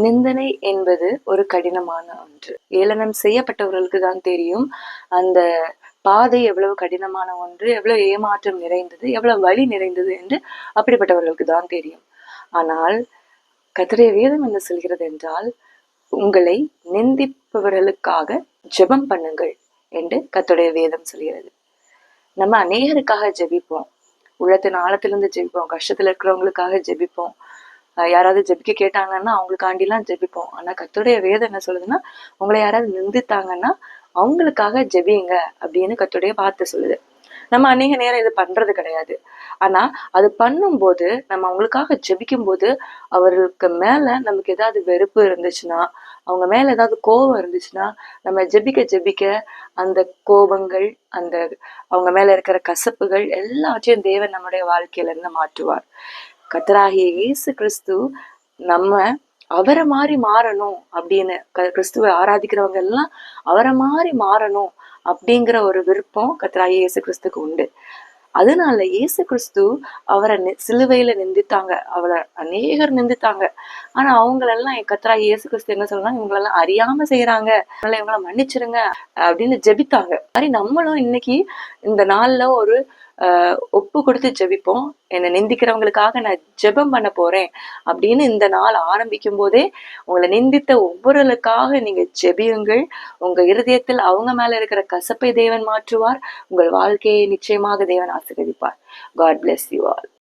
நிந்தனை என்பது ஒரு கடினமான ஒன்று. ஏளனம் செய்யப்பட்டவர்களுக்கு தான் தெரியும் அந்த பாதை எவ்வளவு கடினமான ஒன்று, எவ்வளவு ஏமாற்றம் நிறைந்தது, எவ்வளவு வலி நிறைந்தது என்று அப்படிப்பட்டவர்களுக்கு தான் தெரியும். ஆனால் கர்த்தருடைய வேதம் என்ன சொல்கிறது என்றால், உங்களை நிந்திப்பவர்களுக்காக ஜெபம் பண்ணுங்கள் என்று கர்த்தருடைய வேதம் சொல்கிறது. நம்ம அநேகருக்காக ஜெபிப்போம், உள்ளத்தின் ஆழத்திலிருந்து ஜெபிப்போம், கஷ்டத்துல இருக்கிறவங்களுக்காக ஜெபிப்போம், யாராவது ஜெபிக்க கேட்டாங்கன்னா அவங்களுக்காண்டிலாம் ஜெபிப்போம். ஆனா கர்த்தருடைய வேதம் என்ன சொல்லுதுன்னா, உங்களை யாராவது நிந்தித்தாங்கன்னா அவங்களுக்காக ஜெபிங்க அப்படின்னு கர்த்தருடைய வார்த்தை சொல்லுது. நம்ம அநேக நேரம் இது பண்றது கிடையாது. ஆனா அது பண்ணும்போது, நம்ம அவங்களுக்காக ஜெபிக்கும் போது, அவர்களுக்கு மேல நமக்கு ஏதாவது வெறுப்பு இருந்துச்சுன்னா, அவங்க மேல ஏதாவது கோபம் இருந்துச்சுன்னா, நம்ம ஜெபிக்க ஜெபிக்க அந்த கோபங்கள், அந்த அவங்க மேல இருக்கிற கசப்புகள் எல்லாவற்றையும் தேவன் நம்முடைய வாழ்க்கையில இருந்து மாற்றுவார். கர்த்தராகிய இயேசு கிறிஸ்து நம்ம அவரை மாதிரி மாறணும் அப்படின்னு, கிறிஸ்துவை ஆராதிக்கிறவங்க எல்லாம் அவரை மாதிரி மாறணும் அப்படிங்கிற ஒரு விருப்பம் கர்த்தராகிய இயேசு கிறிஸ்துக்கு உண்டு. அதனால இயேசு கிறிஸ்து அவரை சிலுவையில நிந்தித்தாங்க, அவரை அநேகர் நிந்தித்தாங்க. ஆனா அவங்களெல்லாம் கர்த்தராகிய இயேசு கிறிஸ்து என்ன சொல்றாங்க, இவங்களெல்லாம் அறியாம செய்யறாங்க, அதனால இவங்கள மன்னிச்சிருங்க அப்படின்னு ஜெபித்தாங்க. மாதிரி நம்மளும் இன்னைக்கு இந்த நாள்ல ஒரு ஒப்பு கொடுத்து ஜெபிப்போம். என்னை நிந்திக்கிறவங்களுக்காக நான் ஜெபம் பண்ண போறேன் அப்படின்னு இந்த நாள் ஆரம்பிக்கும் போதே உங்களை நிந்தித்த ஒவ்வொருவருக்காக நீங்க ஜெபியுங்கள். உங்க இருதயத்தில் அவங்க மேல இருக்கிற கசப்பை தேவன் மாற்றுவார். உங்கள் வாழ்க்கையை நிச்சயமாக தேவன் ஆசீர்வதிப்பார். God bless you all.